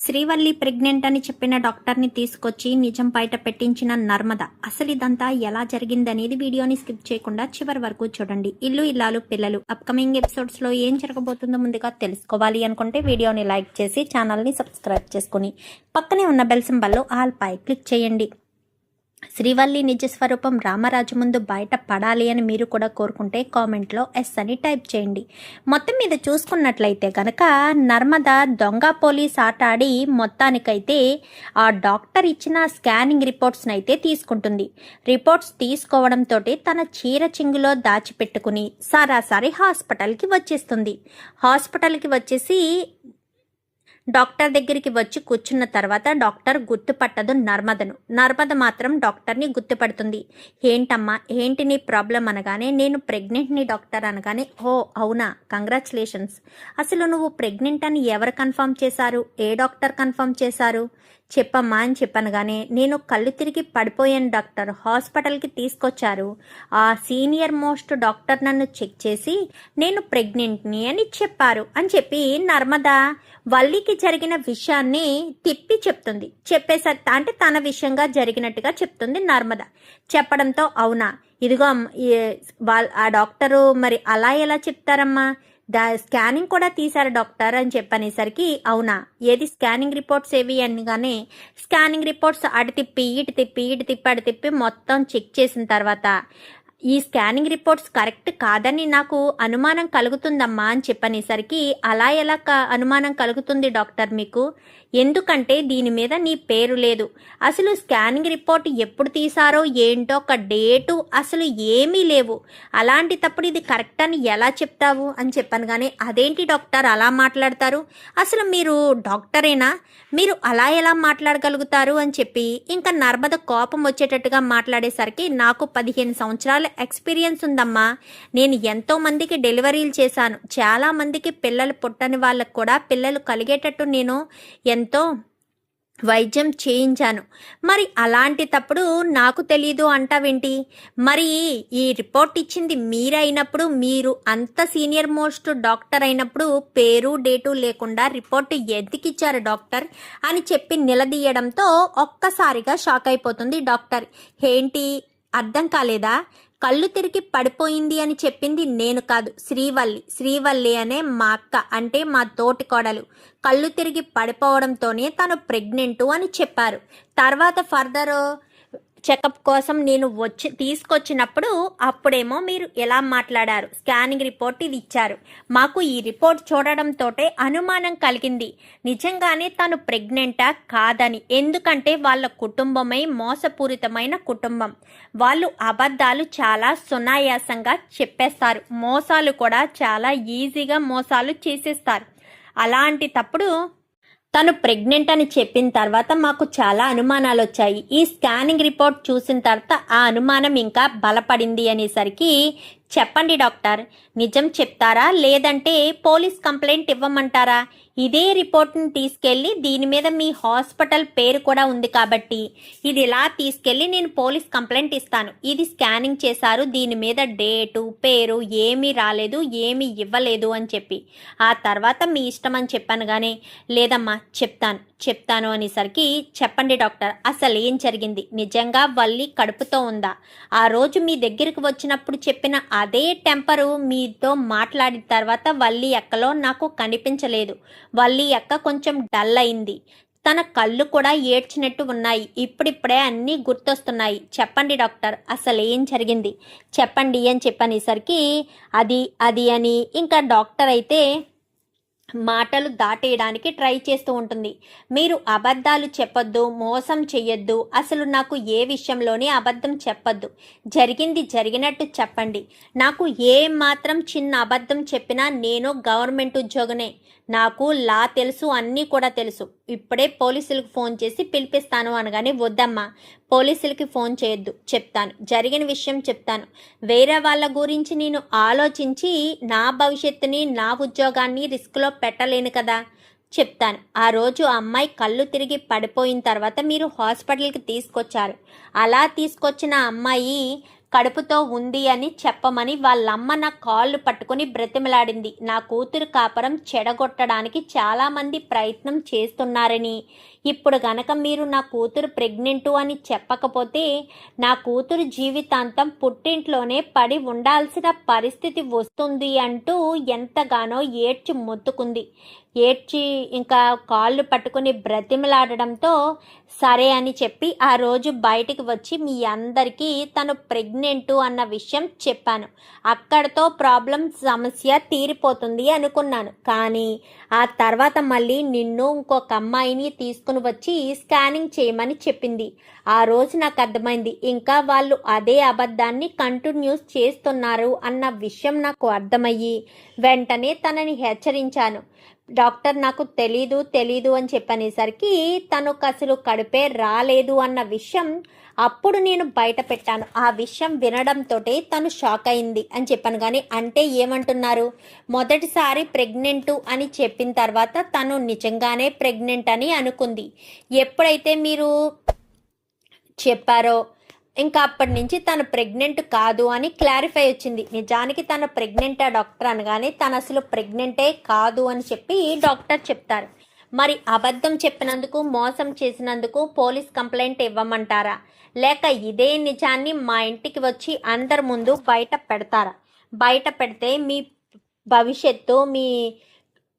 Srivalli pregnant అని చెప్పిన డాక్టర్ని తీసుకొచ్చి నిజం బయట పెట్టించిన నర్మద. అసలు ఇదంతా ఎలా జరిగిందనేది వీడియోని స్కిప్ చేయకుండా చివరి వరకు చూడండి. ఇల్లు ఇల్లాలు పిల్లలు అప్కమింగ్ ఎపిసోడ్స్ లో ఏం జరగబోతుందో ముందుగా తెలుసుకోవాలి అనుకుంటే వీడియోని లైక్ చేసి ఛానల్ని సబ్స్క్రైబ్ చేసుకుని పక్కనే ఉన్న బెల్ సింబల్లో ఆల్ పై క్లిక్ చేయండి. శ్రీవల్లి నిజస్వరూపం రామరాజు ముందు బయట పడాలి అని మీరు కూడా కోరుకుంటే కామెంట్లో ఎస్ అని టైప్ చేయండి. మొత్తం మీద చూసుకున్నట్లయితే కనుక నర్మద దొంగ పోలీస్ ఆట ఆడి మొత్తానికైతే ఆ డాక్టర్ ఇచ్చిన స్కానింగ్ రిపోర్ట్స్ని అయితే తీసుకుంటుంది. రిపోర్ట్స్ తీసుకోవడంతో తన చీర చింగులో దాచిపెట్టుకుని సరాసరి హాస్పిటల్కి వచ్చేస్తుంది. హాస్పిటల్కి వచ్చేసి డాక్టర్ దగ్గరికి వచ్చి కూర్చున్న తర్వాత డాక్టర్ గుర్తుపట్టదు నర్మదను. నర్మద మాత్రం డాక్టర్ని గుర్తుపడుతుంది. ఏంటమ్మా, ఏంటి నీ ప్రాబ్లం అనగానే నేను ప్రెగ్నెంట్ని డాక్టర్ అనగానే, ఓ అవునా, కంగ్రాచులేషన్స్. అసలు నువ్వు ప్రెగ్నెంట్ అని ఎవరు కన్ఫర్మ్ చేశారు, ఏ డాక్టర్ కన్ఫర్మ్ చేశారు చెప్పమ్మా అని చెప్పనగానే, నేను కళ్ళు తిరిగి పడిపోయాను డాక్టర్, హాస్పిటల్కి తీసుకొచ్చారు. ఆ సీనియర్ మోస్ట్ డాక్టర్ నన్ను చెక్ చేసి నేను ప్రెగ్నెంట్ని అని చెప్పారు అని చెప్పి నర్మద వల్లికి జరిగిన విషయాన్ని తిప్పి చెప్తుంది. చెప్పేసరి అంటే తన విషయంగా జరిగినట్టుగా చెప్తుంది నర్మద. చెప్పడంతో అవునా, ఇదిగో ఆ డాక్టరు మరి అలా ఎలా చెప్తారమ్మా, స్కానింగ్ కూడా తీశారు డాక్టర్ అని చెప్పనేసరికి, అవునా, ఏది స్కానింగ్ రిపోర్ట్స్ ఏవి అనగానే స్కానింగ్ రిపోర్ట్స్ అటు తిప్పి ఇటు తిప్పి ఇటు తిప్పి అటు తిప్పి మొత్తం చెక్ చేసిన తర్వాత ఈ స్కానింగ్ రిపోర్ట్స్ కరెక్ట్ కాదని నాకు అనుమానం కలుగుతుందమ్మా అని చెప్పనేసరికి, అలా ఎలా అనుమానం కలుగుతుంది డాక్టర్ మీకు, ఎందుకంటే దీని మీద నీ పేరు లేదు, అసలు స్కానింగ్ రిపోర్ట్ ఎప్పుడు తీసారో ఏంటో ఒక డేటు అసలు ఏమీ లేవు, అలాంటి తప్పుడు ఇది కరెక్ట్ అని ఎలా చెప్తావు అని చెప్పాను. కానీ అదేంటి డాక్టర్ అలా మాట్లాడతారు, అసలు మీరు డాక్టరేనా, మీరు అలా ఎలా మాట్లాడగలుగుతారు అని చెప్పి ఇంకా నర్మద కోపం వచ్చేటట్టుగా మాట్లాడేసరికి, నాకు 15 సంవత్సరాల ఎక్స్పీరియన్స్ ఉందమ్మా, నేను ఎంతో మందికి డెలివరీలు చేశాను, చాలా మందికి పిల్లలు పుట్టని వాళ్ళకు కూడా పిల్లలు కలిగేటట్టు నేను ఎంతో వైద్యం చేయించాను, మరి అలాంటి తప్పుడు నాకు తెలీదు అంటావేంటి, మరి ఈ రిపోర్ట్ ఇచ్చింది మీరైనప్పుడు, మీరు అంత సీనియర్ మోస్ట్ డాక్టర్ అయినప్పుడు పేరు డేటు లేకుండా రిపోర్ట్ ఎందుకు ఇచ్చారు డాక్టర్ అని చెప్పి నిలదీయడంతో ఒక్కసారిగా షాక్ అయిపోతుంది డాక్టర్. ఏంటి అర్థం కాలేదా, కళ్ళు తిరిగి పడిపోయింది అని చెప్పింది నేను కాదు, శ్రీవల్లి అనే మా అక్క, అంటే మా తోటి కోడలు, కళ్ళు తిరిగి పడిపోవడంతోనే తను ప్రెగ్నెంట్ అని చెప్పారు. తర్వాత ఫర్దర్ చెకప్ కోసం నేను తీసుకొచ్చినప్పుడు అప్పుడేమో మీరు ఎలా మాట్లాడారు, స్కానింగ్ రిపోర్ట్ ఇది ఇచ్చారు, మాకు ఈ రిపోర్ట్ చూడడంతో అనుమానం కలిగింది నిజంగానే తను ప్రెగ్నెంటా కాదని, ఎందుకంటే వాళ్ళ కుటుంబమై మోసపూరితమైన కుటుంబం, వాళ్ళు అబద్ధాలు చాలా సునాయాసంగా చెప్పేస్తారు, మోసాలు కూడా చాలా ఈజీగా మోసాలు చేసేస్తారు, అలాంటి తప్పుడు తను ప్రెగ్నెంట్ అని చెప్పిన తర్వాత మాకు చాలా అనుమానాలు వచ్చాయి, ఈ స్కానింగ్ రిపోర్ట్ చూసిన తర్వాత ఆ అనుమానం ఇంకా బలపడింది అనేసరికి, చెప్పండి డాక్టర్, నిజం చెప్తారా లేదంటే పోలీస్ కంప్లైంట్ ఇవ్వమంటారా, ఇదే రిపోర్ట్ని తీసుకెళ్ళి దీని మీద మీ హాస్పిటల్ పేరు కూడా ఉంది కాబట్టి ఇది ఇలా తీసుకెళ్ళి నేను పోలీస్ కంప్లైంట్ ఇస్తాను, ఇది స్కానింగ్ చేశారు, దీని మీద డేటు పేరు ఏమీ రాలేదు, ఏమీ ఇవ్వలేదు అని చెప్పి, ఆ తర్వాత మీ ఇష్టం అని చెప్పాను. కానీ లేదమ్మా చెప్తాను అనేసరికి, చెప్పండి డాక్టర్ అసలు ఏం జరిగింది, నిజంగా వల్లి కడుపుతో ఉందా, ఆ రోజు మీ దగ్గరికి వచ్చినప్పుడు చెప్పిన అదే టెంపరు మీతో మాట్లాడిన తర్వాత వల్లి అక్కలో నాకు కనిపించలేదు, వల్లి అక్క కొంచెం డల్ అయింది, తన కళ్ళు కూడా ఏడ్చినట్టు ఉన్నాయి, ఇప్పుడిప్పుడే అన్నీ గుర్తొస్తున్నాయి, చెప్పండి డాక్టర్ అసలు ఏం జరిగింది చెప్పండి అని చెప్పనేసరికి, అది అని ఇంకా డాక్టర్ అయితే మాటలు దాటేయడానికి ట్రై చేస్తూ ఉంటుంది. మీరు అబద్ధాలు చెప్పొద్దు, మోసం చెయ్యొద్దు, అసలు నాకు ఏ విషయంలోనే అబద్ధం చెప్పొద్దు, జరిగింది జరిగినట్టు చెప్పండి, నాకు ఏ మాత్రం చిన్న అబద్ధం చెప్పినా నేను గవర్నమెంట్ ఉద్యోగనే, నాకు లా తెలుసు, అన్నీ కూడా తెలుసు, ఇప్పుడే పోలీసులకు ఫోన్ చేసి పిలిపిస్తాను అనగానే, వద్దమ్మా పోలీసులకి ఫోన్ చేయొద్దు, చెప్తాను, జరిగిన విషయం చెప్తాను, వేరే వాళ్ళ గురించి నేను ఆలోచించి నా భవిష్యత్తుని నా ఉద్యోగాన్ని రిస్క్లో పెట్టలేను కదా, చెప్తాను. ఆ రోజు ఆ అమ్మాయి కళ్ళు తిరిగి పడిపోయిన తర్వాత మీరు హాస్పిటల్కి తీసుకొచ్చారు, అలా తీసుకొచ్చిన అమ్మాయి కడుపుతో ఉంది అని చెప్పమని వాళ్ళమ్మ నా కాళ్ళు పట్టుకుని బ్రతిమలాడింది. నా కూతురు కాపురం చెడగొట్టడానికి చాలామంది ప్రయత్నం చేస్తున్నారని, ఇప్పుడు గనక మీరు నా కూతురు ప్రెగ్నెంటు అని చెప్పకపోతే నా కూతురు జీవితాంతం పుట్టింట్లోనే పడి ఉండాల్సిన పరిస్థితి వస్తుంది అంటూ ఎంతగానో ఏడ్చి మొత్తుకుంది. ఏడ్చి ఇంకా కాళ్ళు పట్టుకుని బ్రతిమలాడడంతో సరే అని చెప్పి ఆ రోజు బయటికి వచ్చి మీ అందరికీ తను ప్రెగ్నెంటు అన్న విషయం చెప్పాను. అక్కడతో సమస్య తీరిపోతుంది అనుకున్నాను. కానీ ఆ తర్వాత మళ్ళీ నిన్ను ఇంకొక అమ్మాయిని తీసుకుని వచ్చి స్కానింగ్ చేయమని చెప్పింది. ఆ రోజు నాకు అర్థమైంది ఇంకా వాళ్ళు అదే అబద్ధాన్ని కంటిన్యూస్ చేస్తున్నారు అన్న విషయం నాకు అర్థమయ్యి వెంటనే తనని హెచ్చరించాను. డాక్టర్ నాకు తెలీదు అని చెప్పనేసరికి తనకు అసలు కడుపే రాలేదు అన్న విషయం అప్పుడు నేను బయట పెట్టాను. ఆ విషయం వినడంతో తను షాక్ అయింది అని చెప్పాను. కానీ అంటే ఏమంటున్నారు, మొదటిసారి ప్రెగ్నెంటు అని చెప్పిన తర్వాత తను నిజంగానే ప్రెగ్నెంట్ అని అనుకుంది. ఎప్పుడైతే మీరు చెప్పారో ఇంకా అప్పటి నుంచి తను ప్రెగ్నెంట్ కాదు అని క్లారిఫై వచ్చింది. నిజానికి తను ప్రెగ్నెంటా డాక్టర్ అనగానే తను అసలు ప్రెగ్నెంటే కాదు అని చెప్పి డాక్టర్ చెప్తారు. మరి అబద్ధం చెప్పినందుకు మోసం చేసినందుకు పోలీస్ కంప్లైంట్ ఇవ్వమంటారా, లేక ఇదే నిజాన్ని మా ఇంటికి వచ్చి అందరి ముందు బయట పెడతారా? బయట పెడితే మీ భవిష్యత్తు మీ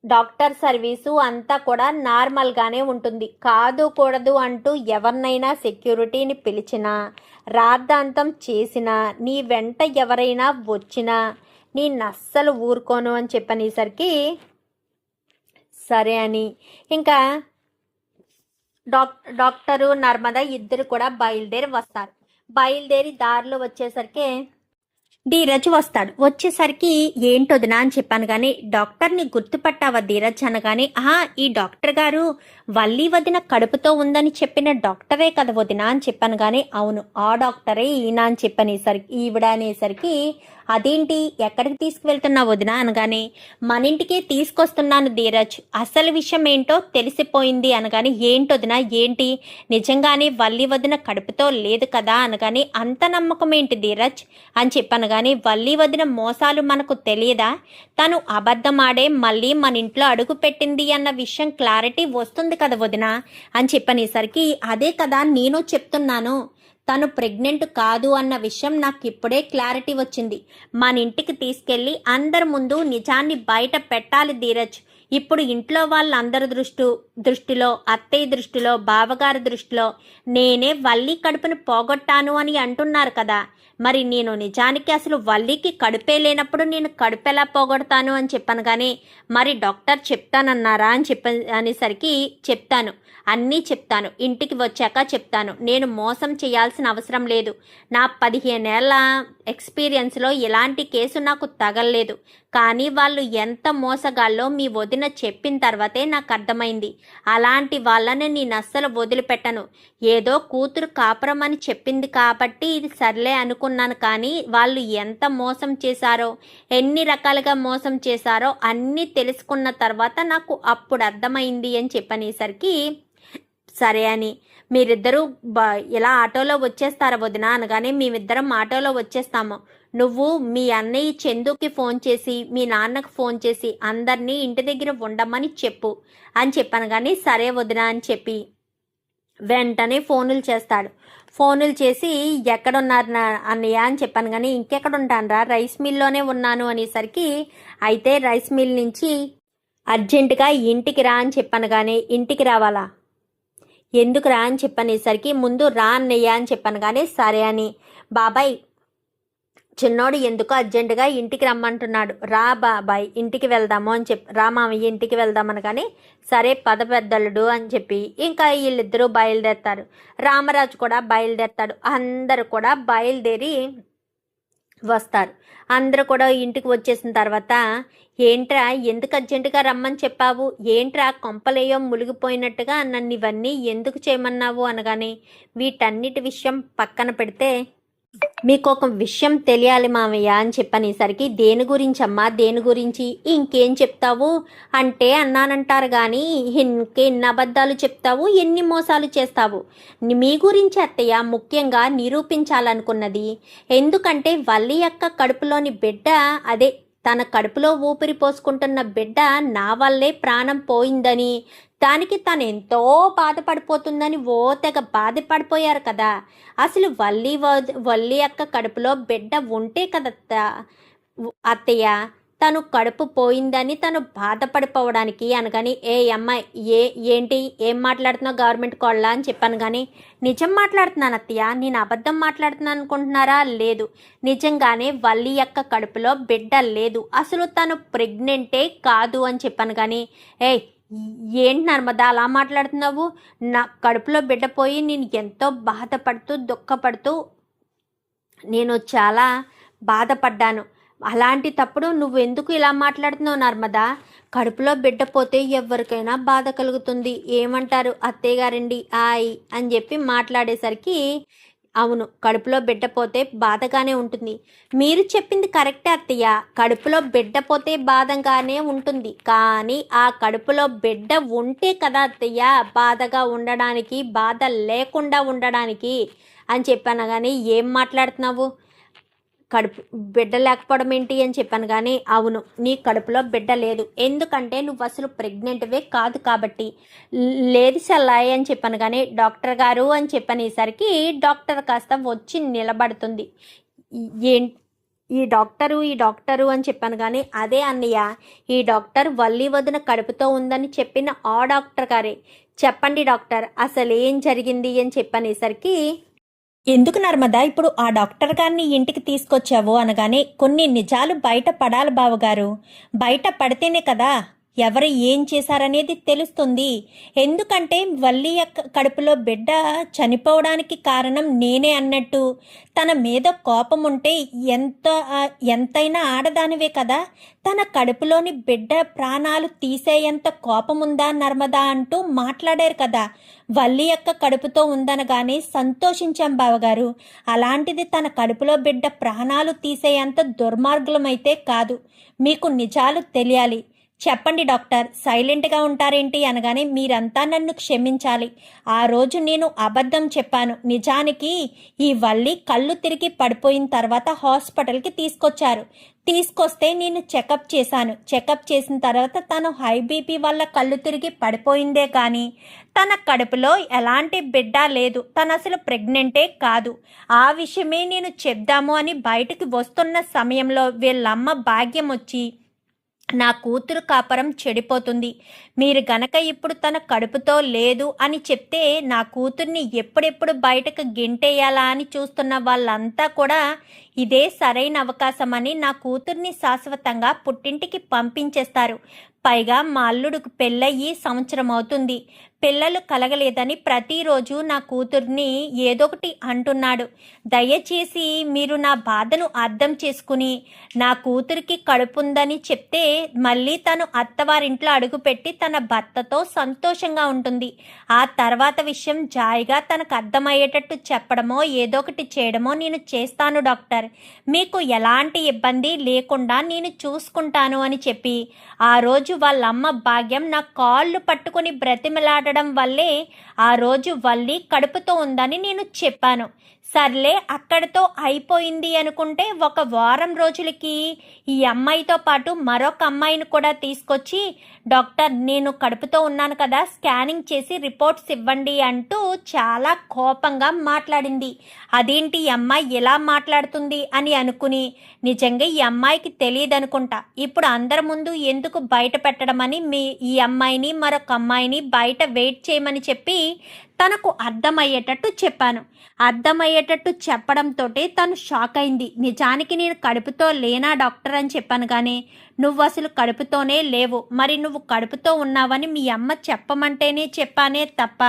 డాక్టర్ సర్వీసు అంతా కూడా నార్మల్గానే ఉంటుంది. కాదు కూడదు అంటూ ఎవరినైనా సెక్యూరిటీని పిలిచినా రాద్ధాంతం చేసినా నీ వెంట ఎవరైనా వచ్చినా నేను అస్సలు ఊరుకోను అని చెప్పనేసరికి సరే అని ఇంకా డాక్టరు నర్మద ఇద్దరు కూడా బయలుదేరి వస్తారు. బయలుదేరి దారిలో వచ్చేసరికి ధీరజ్ వస్తాడు. వచ్చేసరికి ఏంటొదినా అని చెప్పాను. కానీ డాక్టర్ని గుర్తుపట్టావా ధీరజ్ అనగానే ఈ డాక్టర్ గారు వల్లి వదిన కడుపుతో ఉందని చెప్పిన డాక్టరే కదా వదినా అని చెప్పాను. కానీ అవును ఆ డాక్టరే ఈయన అని చెప్పనేసరికి ఈవిడ అనేసరికి అదేంటి ఎక్కడికి తీసుకువెళ్తున్నావు వదినా అనగానే మన ఇంటికే తీసుకొస్తున్నాను ధీరజ్, అసలు విషయం ఏంటో తెలిసిపోయింది అనగానే ఏంటొదినా ఏంటి నిజంగానే వల్లి వదిన కడుపుతో లేదు కదా అనగానే అంత నమ్మకం ఏంటి ధీరజ్ అని చెప్పాను. కానీ వల్లి వదిన మోసాలు మనకు తెలియదా, తను అబద్ధమాడే మళ్ళీ మన ఇంట్లో అడుగు పెట్టింది అన్న విషయం క్లారిటీ వస్తుంది కదా వదినా అని చెప్పనేసరికి అదే కదా నేను చెప్తున్నాను, తను ప్రెగ్నెంట్ కాదు అన్న విషయం నాకు ఇప్పుడే క్లారిటీ వచ్చింది. మన ఇంటికి తీసుకెళ్ళి అందరి ముందు నిజాన్ని బయట పెట్టాలి ధీరజ్. ఇప్పుడు ఇంట్లో వాళ్ళందరి దృష్టిలో అత్తయ్య దృష్టిలో బావగారి దృష్టిలో నేనే వల్లి కడుపుని పోగొట్టాను అని అంటున్నారు కదా, మరి నేను నిజానికి అసలు వల్లికి కడుపే లేనప్పుడు నేను కడుపెలా పోగొడతాను అని చెప్పాను. కానీ మరి డాక్టర్ చెప్తానన్నారా అని అనేసరికి చెప్తాను, అన్నీ చెప్తాను, ఇంటికి వచ్చాక చెప్తాను, నేను మోసం చేయాల్సిన అవసరం లేదు, నా 15 ఏళ్ల ఎక్స్పీరియన్స్లో ఎలాంటి కేసు నాకు తగలలేదు. కానీ వాళ్ళు ఎంత మోసగాళ్ళో మీ వదిన చెప్పిన తర్వాతే నాకు అర్థమైంది. అలాంటి వాళ్ళని నేను అస్సలు వదిలిపెట్టను. ఏదో కూతురు కాపురం అని చెప్పింది కాబట్టి ఇది సర్లే అనుకున్నాను. కానీ వాళ్ళు ఎంత మోసం చేశారో ఎన్ని రకాలుగా మోసం చేశారో అన్నీ తెలుసుకున్న తర్వాత నాకు అప్పుడు అర్థమైంది అని చెప్పనేసరికి సరే అని మీరిద్దరూ ఇలా ఆటోలో వచ్చేస్తారా వదినా అనగానే మేమిద్దరం ఆటోలో వచ్చేస్తాము, నువ్వు మీ అన్నయ్య చందుకి ఫోన్ చేసి మీ నాన్నకు ఫోన్ చేసి అందరినీ ఇంటి దగ్గర ఉండమని చెప్పు అని చెప్పాను. కానీ సరే వదినా అని చెప్పి వెంటనే ఫోనులు చేస్తాడు. ఫోనులు చేసి ఎక్కడున్నారు అన్నయ్య అని చెప్పాను. కానీ ఇంకెక్కడ ఉంటానురా, రైస్ మిల్లోనే ఉన్నాను అనేసరికి అయితే రైస్ మిల్ నుంచి అర్జెంటుగా ఇంటికి రా అని చెప్పాను. కానీ ఇంటికి రావాలా, ఎందుకు రా అని చెప్పనేసరికి ముందు రా అన్నయ్య అని చెప్పాను. కానీ సరే అని బాబాయ్ చిన్నోడు ఎందుకు అర్జెంటుగా ఇంటికి రమ్మంటున్నాడు, రా బాబాయ్ ఇంటికి వెళ్దాము అని రా మామయ్య ఇంటికి వెళ్దామని. కానీ సరే పద పెద్దలుడు అని చెప్పి ఇంకా వీళ్ళిద్దరూ బయలుదేరతారు. రామరాజు కూడా బయలుదేరతాడు. అందరూ కూడా బయలుదేరి వస్తారు. అందరూ కూడా ఇంటికి వచ్చేసిన తర్వాత ఏంట్రా ఎందుకు అర్జెంటుగా రమ్మని చెప్పావు, ఏంట్రా కొంపలేయో మునిగిపోయినట్టుగా నన్ను ఇవన్నీ ఎందుకు చేయమన్నావు అనగానే వీటన్నిటి విషయం పక్కన పెడితే మీకు ఒక విషయం తెలియాలి మామయ్య అని చెప్పనేసరికి దేని గురించి అమ్మా దేని గురించి ఇంకేం చెప్తావు అంటే అన్నానంటారు కానీ ఇంకెన్ని అబద్ధాలు చెప్తావు ఎన్ని మోసాలు చేస్తావు మీ గురించి అత్తయ్య ముఖ్యంగా నిరూపించాలనుకున్నది. ఎందుకంటే వల్లి యొక్క కడుపులోని బిడ్డ అదే తన కడుపులో ఊపిరి పోసుకుంటున్న బిడ్డ నా వల్లే ప్రాణం పోయిందని దానికి తను ఎంతో బాధపడిపోతుందని తెగ బాధపడిపోయారు కదా. అసలు వల్లి యొక్క కడుపులో బిడ్డ ఉంటే కదా అత్తయ్య తను కడుపు పోయిందని తను బాధపడిపోవడానికి అనగాని ఏ అమ్మాయి ఏంటి ఏం మాట్లాడుతున్నావు గవర్నమెంట్ కోళ్ళ అని చెప్పాను. కానీ నిజం మాట్లాడుతున్నాను అత్తయ్య, నేను అబద్ధం మాట్లాడుతున్నాను అనుకుంటున్నారా? లేదు, నిజంగానే వల్లి యొక్క కడుపులో బిడ్డ లేదు, అసలు తను ప్రెగ్నెంటే కాదు అని చెప్పాను. కానీ ఏంటి నర్మదా అలా మాట్లాడుతున్నావు? నా కడుపులో బిడ్డ పోయి నేను ఎంతో బాధపడుతూ దుఃఖపడుతూ నేను చాలా బాధపడ్డాను. అలాంటి తప్పుడు నువ్వెందుకు ఇలా మాట్లాడుతున్నావు నర్మదా? కడుపులో బిడ్డ పోతే ఎవరికైనా బాధ కలుగుతుంది, ఏమంటారు అత్తయ్య గారండి ఆయ్ అని చెప్పి మాట్లాడేసరికి అవును కడుపులో బిడ్డ పోతే బాధగానే ఉంటుంది. మీరు చెప్పింది కరెక్టే అత్తయ్య, కడుపులో బిడ్డ పోతే బాధగానే ఉంటుంది. కానీ ఆ కడుపులో బిడ్డ ఉంటే కదా అత్తయ్య బాధగా ఉండడానికి, బాధ లేకుండా ఉండడానికి అని చెప్పాను. కానీ ఏం మాట్లాడుతున్నావు? కడుపు బిడ్డ లేకపోవడం ఏంటి అని చెప్పాను. కానీ అవును నీ కడుపులో బిడ్డ లేదు, ఎందుకంటే నువ్వు అసలు ప్రెగ్నెంట్వే కాదు కాబట్టి. లేదు సల్లాయి అని చెప్పాను. కానీ డాక్టర్ గారు అని చెప్పనేసరికి డాక్టర్ కాస్త వచ్చి నిలబడుతుంది. ఈ డాక్టరు అని చెప్పాను. కానీ అదే అన్నయ్య, ఈ డాక్టర్ వల్లి వదిన కడుపుతో ఉందని చెప్పిన ఆ డాక్టర్ గారే. చెప్పండి డాక్టర్ అసలు ఏం జరిగింది అని చెప్పనేసరికి ఎందుకు నర్మదా ఇప్పుడు ఆ డాక్టర్ గారిని ఇంటికి తీసుకొచ్చావు అనగానే కొన్ని నిజాలు బయట పడాలి బావగారు, బయట పడితేనే కదా ఎవరు ఏం చేశారనేది తెలుస్తుంది. ఎందుకంటే వల్లి యొక్క కడుపులో బిడ్డ చనిపోవడానికి కారణం నేనే అన్నట్టు తన మీద కోపం ఉంటే ఎంతైనా ఆడదానివే కదా, తన కడుపులోని బిడ్డ ప్రాణాలు తీసేంత కోపం ఉందా నర్మదా అంటూ మాట్లాడారు కదా. వల్లి యొక్క కడుపుతో ఉందనగానే సంతోషించాం బావగారు, అలాంటిది తన కడుపులో బిడ్డ ప్రాణాలు తీసేంత దుర్మార్గులమైతే కాదు. మీకు నిజాలు తెలియాలి, చెప్పండి డాక్టర్ సైలెంట్గా ఉంటారేంటి అనగానే మీరంతా నన్ను క్షమించాలి. ఆ రోజు నేను అబద్ధం చెప్పాను. నిజానికి ఈ వల్లి కళ్ళు తిరిగి పడిపోయిన తర్వాత హాస్పిటల్కి తీసుకొస్తే నేను చెకప్ చేశాను. చెకప్ చేసిన తర్వాత తను హై బీపీ వల్ల కళ్ళు తిరిగి పడిపోయిందే కానీ తన కడుపులో ఎలాంటి బిడ్డ లేదు, తను అసలు ప్రెగ్నెంటే కాదు. ఆ విషయమే నేను చెప్దాము అని బయటికి వస్తున్న సమయంలో వీళ్ళమ్మ భాగ్యం వచ్చి నా కూతురు కాపరం చెడిపోతుంది, మీరు గనక ఇప్పుడు తన కడుపుతో లేదు అని చెప్తే నా కూతుర్ని ఎప్పుడెప్పుడు బయటకు గెంటేయాలా అని చూస్తున్న వాళ్ళంతా కూడా ఇదే సరైన అవకాశం అని నా కూతుర్ని శాశ్వతంగా పుట్టింటికి పంపించేస్తారు. పైగా మా అల్లుడికి పెళ్ళయ్యి సంవత్సరం అవుతుంది, పిల్లలు కలగలేదని ప్రతిరోజు నా కూతుర్ని ఏదొకటి అంటున్నాడు. దయచేసి మీరు నా బాధను అర్థం చేసుకుని నా కూతురికి కడుపుందని చెప్తే మళ్ళీ తను అత్తవారింట్లో అడుగుపెట్టి తన భర్తతో సంతోషంగా ఉంటుంది. ఆ తర్వాత విషయం జాయిగా తనకు అర్థమయ్యేటట్టు చెప్పడమో ఏదొకటి చేయడమో నేను చేస్తాను డాక్టర్, మీకు ఎలాంటి ఇబ్బంది లేకుండా నేను చూసుకుంటాను అని చెప్పి ఆ రోజు వాళ్ళమ్మ భాగ్యం నా కాళ్ళు పట్టుకుని బ్రతిమలాడడం వల్లే ఆ రోజు వల్లి కడుపుతో ఉందని నేను చెప్పాను. సర్లే అక్కడితో అయిపోయింది అనుకుంటే ఒక వారం రోజులకి ఈ అమ్మాయితో పాటు మరొక అమ్మాయిని కూడా తీసుకొచ్చి డాక్టర్ నేను కడుపుతో ఉన్నాను కదా స్కానింగ్ చేసి రిపోర్ట్స్ ఇవ్వండి అంటూ చాలా కోపంగా మాట్లాడింది. అదేంటి ఈ అమ్మాయి ఎలా మాట్లాడుతుంది అని అనుకుని నిజంగా ఈ అమ్మాయికి తెలియదు అనుకుంటా, ఇప్పుడు అందరి ముందు ఎందుకు బయట పెట్టడం అని ఈ అమ్మాయిని మరొక అమ్మాయిని బయట వెయిట్ చేయమని చెప్పి తనకు అర్థమయ్యేటట్టు చెప్పాను. అర్థమయ్యేటట్టు చెప్పడంతో తను షాక్ అయింది. నిజానికి నేను కడుపుతో లేనా డాక్టర్ అని చెప్పాను. కానీ నువ్వు అసలు కడుపుతోనే లేవు, మరి నువ్వు కడుపుతో ఉన్నావని మీ అమ్మ చెప్పమంటేనే చెప్పానే తప్ప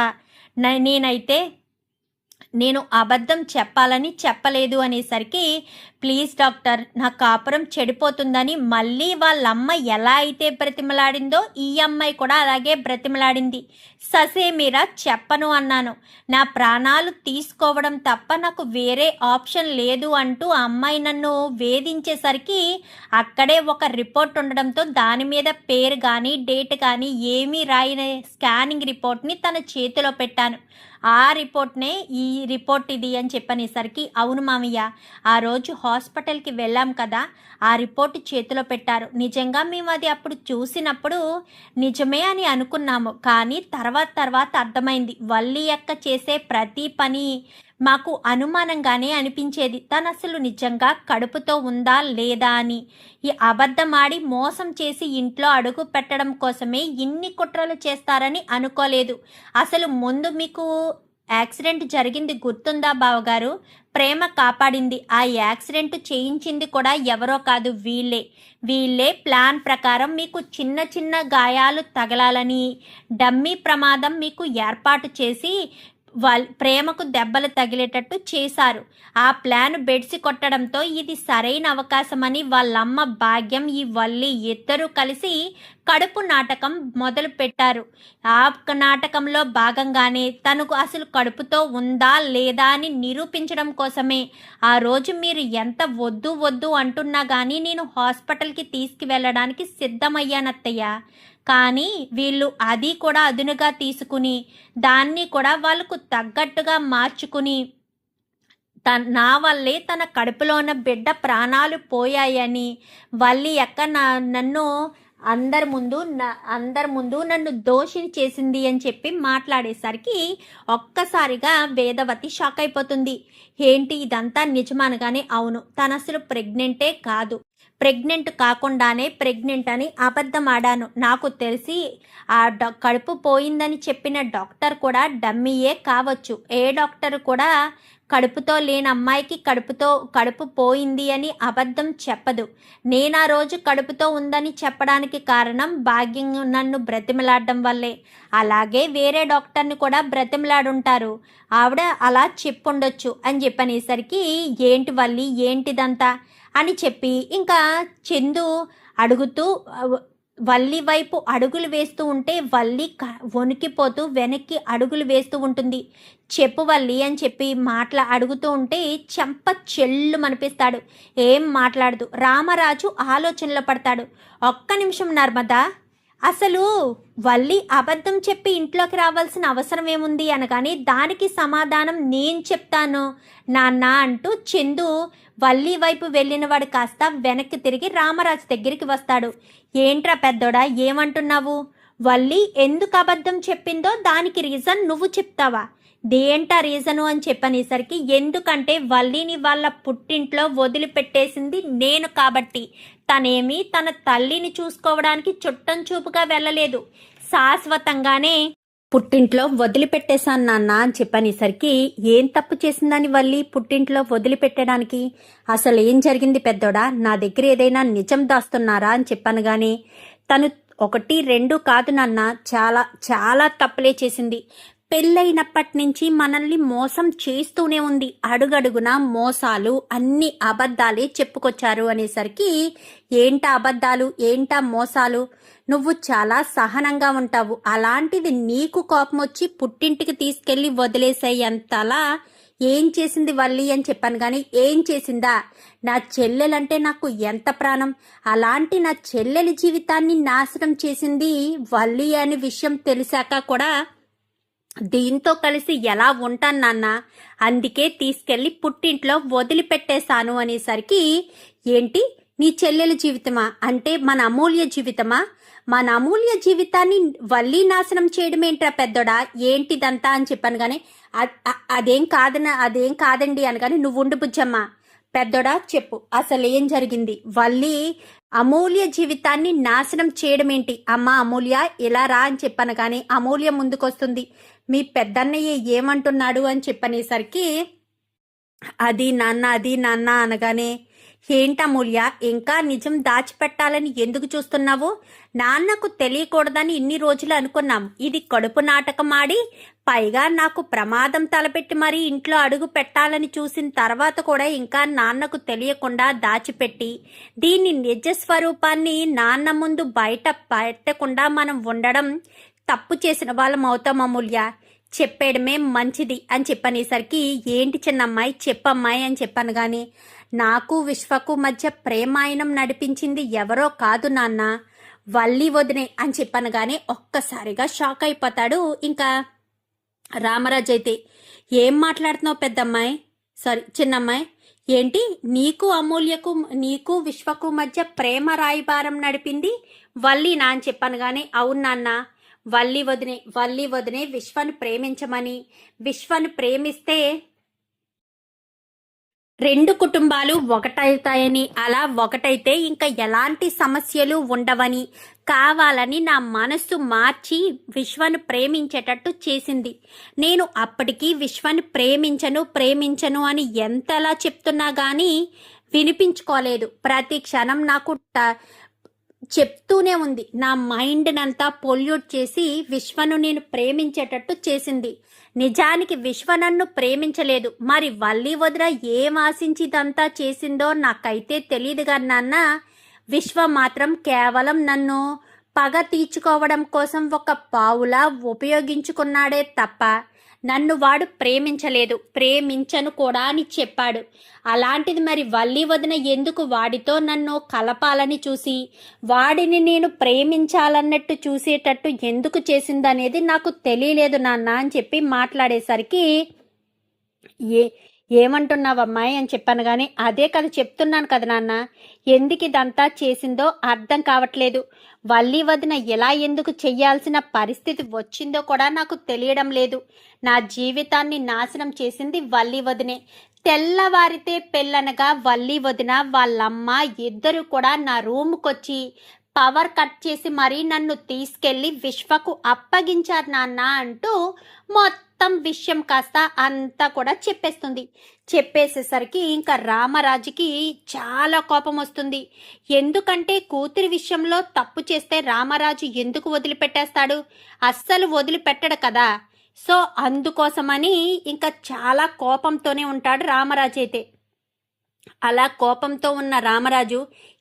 నేనైతే నేను అబద్ధం చెప్పాలని చెప్పలేదు అనేసరికి, ప్లీజ్ డాక్టర్, నా కాపురం చెడిపోతుందని మళ్ళీ వాళ్ళమ్మ ఎలా అయితే బ్రతిమలాడిందో ఈ అమ్మాయి కూడా అలాగే బ్రతిమలాడింది. ససేమిరా చెప్పను అన్నాను. నా ప్రాణాలు తీసుకోవడం తప్ప నాకు వేరే ఆప్షన్ లేదు అంటూ ఆ అమ్మాయి నన్ను వేధించేసరికి అక్కడే ఒక రిపోర్ట్ ఉండడంతో దాని మీద పేరు కానీ డేట్ కానీ ఏమీ రాయని స్కానింగ్ రిపోర్ట్ని తన చేతిలో పెట్టాను. ఆ రిపోర్ట్నే ఈ రిపోర్ట్ ఇది అని చెప్పనేసరికి, అవును మామయ్య, ఆ రోజు హాస్పిటల్కి వెళ్ళాం కదా, ఆ రిపోర్ట్ చేతిలో పెట్టారు. నిజంగా మేము అది అప్పుడు చూసినప్పుడు నిజమే అని అనుకున్నాము. కానీ తర్వాత అర్థమైంది, వల్లి అక్క చేసే ప్రతి పని మాకు అనుమానంగానే అనిపించేది. తను అసలు నిజంగా కడుపుతో ఉందా లేదా అని. ఈ అబద్ధమాడి మోసం చేసి ఇంట్లో అడుగు పెట్టడం కోసమే ఇన్ని కుట్రలు చేస్తారని అనుకోలేదు. అసలు ముందు మీకు యాక్సిడెంట్ జరిగింది గుర్తుందా బావగారు? ప్రేమ కాపాడింది. ఆ యాక్సిడెంట్ చేయించింది కూడా ఎవరో కాదు, వీళ్ళే ప్లాన్ ప్రకారం మీకు చిన్న గాయాలు తగలాలని డమ్మీ ప్రమాదం మీకు ఏర్పాటు చేసి ప్రేమకు దెబ్బలు తగిలేటట్టు చేశారు. ఆ ప్లాన్ బెడ్సి కొట్టడంతో ఇది సరైన అవకాశమని వాళ్ళమ్మ భాగ్యం ఈ వల్లి ఇద్దరూ కలిసి కడుపు నాటకం మొదలు పెట్టారు. ఆ నాటకంలో భాగంగానే తనకు అసలు కడుపుతో ఉందా లేదా అని నిరూపించడం కోసమే ఆ రోజు మీరు ఎంత వద్దు అంటున్నా కానీ నేను హాస్పిటల్కి తీసుకువెళ్ళడానికి సిద్ధమయ్యానత్తయ్య. కానీ వీళ్ళు అది కూడా అదునుగా తీసుకుని దాన్ని కూడా వాళ్ళకు తగ్గట్టుగా మార్చుకుని నా వల్లే తన కడుపులో ఉన్న బిడ్డ ప్రాణాలు పోయాయని వల్లి అక్క నన్ను అందరి ముందు నన్ను దోషిని చేసింది అని చెప్పి మాట్లాడేసరికి ఒక్కసారిగా వేదవతి షాక్ అయిపోతుంది. ఏంటి ఇదంతా నిజమనగానే, అవును, తను అసలు ప్రెగ్నెంటే కాదు, ప్రెగ్నెంట్ కాకుండానే ప్రెగ్నెంట్ అని అబద్ధం ఆడాను. నాకు తెలిసి ఆ కడుపు పోయిందని చెప్పిన డాక్టర్ కూడా డమ్మీయే కావచ్చు. ఏ డాక్టర్ కూడా కడుపుతో లేని అమ్మాయికి కడుపు పోయింది అని అబద్ధం చెప్పదు. నేను ఆ రోజు కడుపుతో ఉందని చెప్పడానికి కారణం భాగ్యం నన్ను బ్రతిమలాడడం వల్లే. అలాగే వేరే డాక్టర్ని కూడా బ్రతిమలాడుంటారు, ఆవిడ అలా చెప్పుండొచ్చు అని చెప్పనేసరికి, ఏంటి వల్లి ఏంటిదంతా అని చెప్పి ఇంకా చందు అడుగుతూ వల్లి వైపు అడుగులు వేస్తూ ఉంటే వల్లి వణికిపోతూ వెనక్కి అడుగులు వేస్తూ ఉంటుంది. చెప్పు వల్లి అని చెప్పి అడుగుతూ ఉంటే చెంప చెల్లు మనిపిస్తాడు. ఏం మాట్లాడదు. రామరాజు ఆలోచనలో పడతాడు. ఒక్క నిమిషం నర్మదా, అసలు వల్లి అబద్ధం చెప్పి ఇంట్లోకి రావాల్సిన అవసరం ఏముంది అనగానే, దానికి సమాధానం నేను చెప్తాను నాన్న అంటూ చందు వల్లి వైపు వెళ్ళినవాడు కాస్త వెనక్కి తిరిగి రామరాజు దగ్గరికి వస్తాడు. ఏంట్రా పెద్దోడా, ఏమంటున్నావు? వల్లి ఎందుకు అబద్ధం చెప్పిందో దానికి రీజన్ నువ్వు చెప్తావా? దేంటా రీజను అని చెప్పనేసరికి, ఎందుకంటే వల్లిని వాళ్ళ పుట్టింట్లో వదిలిపెట్టేసింది నేను కాబట్టి. తనేమి తన తల్లిని చూసుకోవడానికి చుట్టం చూపుగా వెళ్ళలేదు, శాశ్వతంగానే పుట్టింట్లో వదిలిపెట్టేశాను నాన్న అని చెప్పనేసరికి, ఏం తప్పు చేసిందని వల్లి పుట్టింట్లో వదిలిపెట్టడానికి? అసలు ఏం జరిగింది పెద్దోడా? నా దగ్గర ఏదైనా నిజం దాస్తున్నారా అని చెప్పాను. కానీ తను 1, 2 కాదు నాన్న, చాలా చాలా తప్పులే చేసింది. పెళ్ళైనప్పటి నుంచి మనల్ని మోసం చేస్తూనే ఉంది. అడుగడుగున మోసాలు, అన్ని అబద్ధాలే చెప్పుకొచ్చారు అనేసరికి, ఏంటా అబద్ధాలు, ఏంటా మోసాలు? నువ్వు చాలా సహనంగా ఉంటావు, అలాంటిది నీకు కోపం వచ్చి పుట్టింటికి తీసుకెళ్లి వదిలేసేంతలా ఏం చేసింది వల్లి అని చెప్పాను. కానీ ఏం చేసిందా? నా చెల్లెలంటే నాకు ఎంత ప్రాణం, అలాంటి నా చెల్లెలి జీవితాన్ని నాశనం చేసింది వల్లి అనే విషయం తెలిసాక కూడా దీంతో కలిసి ఎలా ఉంటాను నాన్న, అందుకే తీసుకెళ్లి పుట్టింట్లో వదిలిపెట్టేశాను అనేసరికి, ఏంటి నీ చెల్లెల జీవితమా? అంటే మన అమూల్య జీవితమా? మన అమూల్య జీవితాన్ని వల్లి నాశనం చేయడం ఏంట్రా పెద్దోడా, ఏంటిదంతా అని చెప్పాను. కానీ అదేం కాదండి అనగానే, నువ్వు ఉండు బుజ్జమ్మ, పెద్దోడా చెప్పు అసలు ఏం జరిగింది? వల్లి అమూల్య జీవితాన్ని నాశనం చేయడం ఏంటి? అమ్మా అమూల్య ఇలా రా అని చెప్పాను. కానీ అమూల్య ముందుకొస్తుంది. మీ పెద్దన్నయ్య ఏమంటున్నాడు అని చెప్పనేసరికి, అది నాన్న అనగానే, ఏంటమూల్య, ఇంకా నిజం దాచిపెట్టాలని ఎందుకు చూస్తున్నావు? నాన్నకు తెలియకూడదని ఇన్ని రోజులు అనుకున్నాం. ఇది కడుపు నాటకం ఆడి పైగా నాకు ప్రమాదం తలపెట్టి మరీ ఇంట్లో అడుగు పెట్టాలని చూసిన తర్వాత కూడా ఇంకా నాన్నకు తెలియకుండా దాచిపెట్టి దీని నిజ స్వరూపాన్ని నాన్న ముందు బయట పెట్టకుండా మనం ఉండడం తప్పు చేసిన వాళ్ళం అవుతాం అమూల్య. చెప్పేయడమే మంచిది అని చెప్పనేసరికి, ఏంటి చిన్నమ్మాయి చెప్పమ్మాయి అని చెప్పాను గాని, నాకు విశ్వకు మధ్య ప్రేమాయణం నడిపించింది ఎవరో కాదు నాన్న, వల్లి వదినే అని చెప్పాను గాని ఒక్కసారిగా షాక్ అయిపోతాడు ఇంకా రామరాజు. అయితే ఏం మాట్లాడుతున్నావు పెద్దమ్మాయి, సారీ చిన్నమ్మాయి, ఏంటి నీకు విశ్వకు మధ్య ప్రేమ రాయబారం నడిపింది వల్లినా అని చెప్పాను గాని, అవును నాన్న, వల్లి వదినే విశ్వను ప్రేమించమని, విశ్వను ప్రేమిస్తే రెండు కుటుంబాలు ఒకటవుతాయని, అలా ఒకటైతే ఇంకా ఎలాంటి సమస్యలు ఉండవని కావాలని నా మనస్సు మార్చి విశ్వను ప్రేమించేటట్టు చేసింది. నేను అప్పటికి విశ్వను ప్రేమించను అని ఎంతలా చెప్తున్నా గానీ వినిపించుకోలేదు. ప్రతి క్షణం నాకు చెప్తూనే ఉంది. నా మైండ్నంతా పొల్యూట్ చేసి విశ్వను నేను ప్రేమించేటట్టు చేసింది. నిజానికి విశ్వ నన్ను ప్రేమించలేదు. మరి వల్లి వదిన ఏం ఆశించి ఇదంతా చేసిందో నాకైతే తెలియదుగా నాన్న. విశ్వ మాత్రం కేవలం నన్ను పగ తీర్చుకోవడం కోసం ఒక పావులా ఉపయోగించుకున్నాడే తప్ప నన్ను వాడు ప్రేమించలేదు, ప్రేమించను కూడా అని చెప్పాడు. అలాంటిది మరి వల్లి వదిన ఎందుకు వాడితో నన్ను కలపాలని చూసి వాడిని నేను ప్రేమించాలన్నట్టు చూసేటట్టు ఎందుకు చేసిందనేది నాకు తెలియలేదు నాన్న అని చెప్పి మాట్లాడేసరికి, ఏమంటున్నావమ్మాయి అని చెప్పాను కానీ, అదే కదా చెప్తున్నాను కదా నాన్న, ఎందుకు ఇదంతా చేసిందో అర్థం కావట్లేదు. వల్లి వదిన ఎలా ఎందుకు చెయ్యాల్సిన పరిస్థితి వచ్చిందో కూడా నాకు తెలియడం లేదు. నా జీవితాన్ని నాశనం చేసింది వల్లి వదినే. తెల్లవారితే పెళ్ళనగా వల్లి వదిన వాళ్ళమ్మ ఇద్దరు కూడా నా రూమ్కొచ్చి పవర్ కట్ చేసి మరీ నన్ను తీసుకెళ్లి విశ్వకు అప్పగించారు నాన్న అంటూ మొత్తం విషయం కాస్త అంతా కూడా చెప్పేస్తుంది. చెప్పేసేసరికి ఇంకా రామరాజుకి చాలా కోపం వస్తుంది. ఎందుకంటే కూతురి విషయంలో తప్పు చేస్తే రామరాజు ఎందుకు వదిలిపెట్టేస్తాడు? అస్సలు వదిలిపెట్టడు కదా. సో అందుకోసమని ఇంకా చాలా కోపంతోనే ఉంటాడు రామరాజు. అయితే అలా కోపంతో ఉన్న రామరాజు,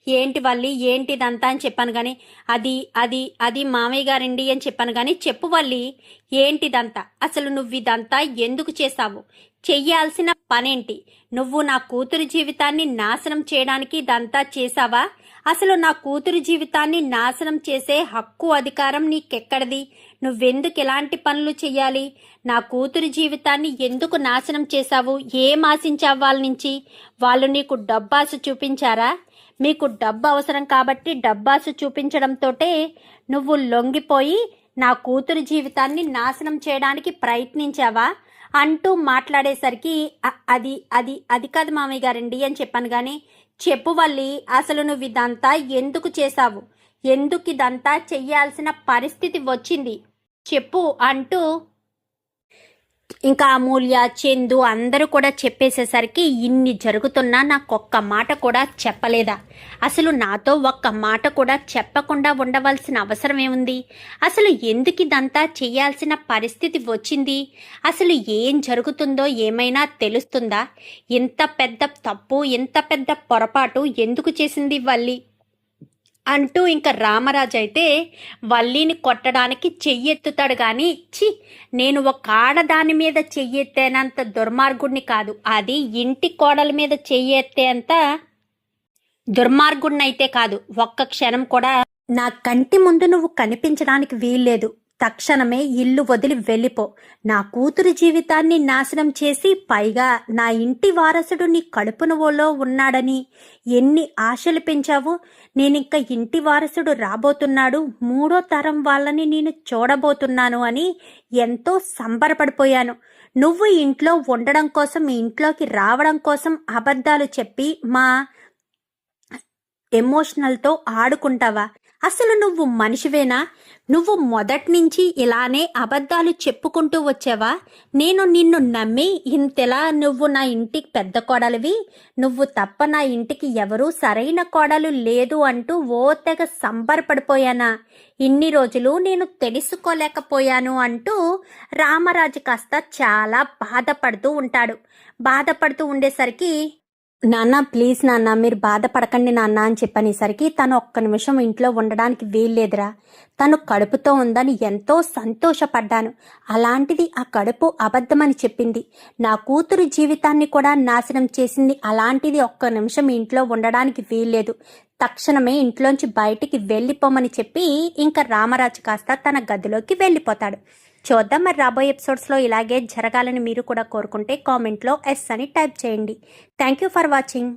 ఏంటి వల్లి, ఏంటిదంతా అని చెప్పాను కానీ, అది అది అది మామయ్య గారండి అని చెప్పాను కానీ, చెప్పు వల్లి, ఏంటిదంతా, అసలు నువ్వు ఇదంతా ఎందుకు చేశావు? చెయ్యాల్సిన పనేంటి? నువ్వు నా కూతురు జీవితాన్ని నాశనం చేయడానికి ఇదంతా చేశావా? అసలు నా కూతురు జీవితాన్ని నాశనం చేసే హక్కు అధికారం నీకెక్కడిది? నువ్వెందుకు ఇలాంటి పనులు చెయ్యాలి? నా కూతురు జీవితాన్ని ఎందుకు నాశనం చేశావు? ఏం ఆశించావు వాళ్ళ నుంచి? వాళ్ళు నీకు డబ్బాసు చూపించారా? మీకు డబ్బు అవసరం కాబట్టి డబ్బాసు చూపించడంతోటే నువ్వు లొంగిపోయి నా కూతురు జీవితాన్ని నాశనం చేయడానికి ప్రయత్నించావా అంటూ మాట్లాడేసరికి, అది అది అది కాదు మామయ్య గారండి అని చెప్పాను కానీ, చెప్పు వల్లి, అసలు నువ్వు ఇదంతా ఎందుకు చేశావు? ఎందుకు ఇదంతా చెయ్యాల్సిన పరిస్థితి వచ్చింది చెప్పు అంటూ ఇంకా అమూల్య, చందు అందరూ కూడా చెప్పేసేసరికి, ఇన్ని జరుగుతున్నా నాకొక్క మాట కూడా చెప్పలేదా? అసలు నాతో ఒక్క మాట కూడా చెప్పకుండా ఉండవలసిన అవసరం ఏముంది? అసలు ఎందుకు ఇదంతా చేయాల్సిన పరిస్థితి వచ్చింది? అసలు ఏం జరుగుతుందో ఏమైనా తెలుస్తుందా? ఇంత పెద్ద తప్పు, ఇంత పెద్ద పొరపాటు ఎందుకు చేసింది వల్లి అంటూ ఇంకా రామరాజు అయితే వల్లిని కొట్టడానికి చెయ్యెత్తుతాడు కానీ, నేను ఒక ఆడదాని మీద చెయ్యెత్తేనంత దుర్మార్గుడిని కాదు, అది ఇంటి కోడల మీద చెయ్యెత్తేంత దుర్మార్గుడిని అయితే కాదు. ఒక్క క్షణం కూడా నా కంటి ముందు నువ్వు కనిపించడానికి వీల్లేదు. తక్షణమే ఇల్లు వదిలి వెళ్ళిపో. నా కూతురు జీవితాన్ని నాశనం చేసి పైగా నా ఇంటి వారసుడు నీ కడుపునలో ఉన్నాడని ఎన్ని ఆశలు పెంచావు. నేనింక ఇంటి వారసుడు రాబోతున్నాడు, 3వ తరం వాళ్ళని నేను చూడబోతున్నాను అని ఎంతో సంబరపడిపోయాను. నువ్వు ఇంట్లో ఉండడం కోసం, ఇంట్లోకి రావడం కోసం అబద్ధాలు చెప్పి మా ఎమోషనల్తో ఆడుకుంటావా? అసలు నువ్వు మనిషివేనా? నువ్వు మొదటి నుంచి ఇలానే అబద్ధాలు చెప్పుకుంటూ వచ్చావా? నేను నిన్ను నమ్మి ఇంతలా నువ్వు నా ఇంటికి పెద్ద కోడలివి, నువ్వు తప్ప నా ఇంటికి ఎవరూ సరైన కోడలు లేదు అంటూ ఓ తెగ సంబరపడిపోయానా? ఇన్ని రోజులు నేను తెలుసుకోలేకపోయాను అంటూ రామరాజు కాస్త చాలా బాధపడుతూ ఉంటాడు. బాధపడుతూ ఉండేసరికి, నాన్న ప్లీజ్ నాన్న, మీరు బాధపడకండి నాన్న అని చెప్పనేసరికి, తను ఒక్క నిమిషం ఇంట్లో ఉండడానికి వీల్లేదురా, తను కడుపుతో ఉందని ఎంతో సంతోషపడ్డాను, అలాంటిది ఆ కడుపు అబద్ధమని చెప్పింది, నా కూతురు జీవితాన్ని కూడా నాశనం చేసింది, అలాంటిది ఒక్క నిమిషం ఇంట్లో ఉండడానికి వీల్లేదు, తక్షణమే ఇంట్లోంచి బయటికి వెళ్ళిపోమని చెప్పి ఇంకా రామరాజు కాస్త తన గదిలోకి వెళ్ళిపోతాడు. చూద్దాం మరి రాబోయే ఎపిసోడ్స్లో ఇలాగే జరగాలని మీరు కూడా కోరుకుంటే కామెంట్లో ఎస్ అని టైప్ చేయండి. Thank you for watching.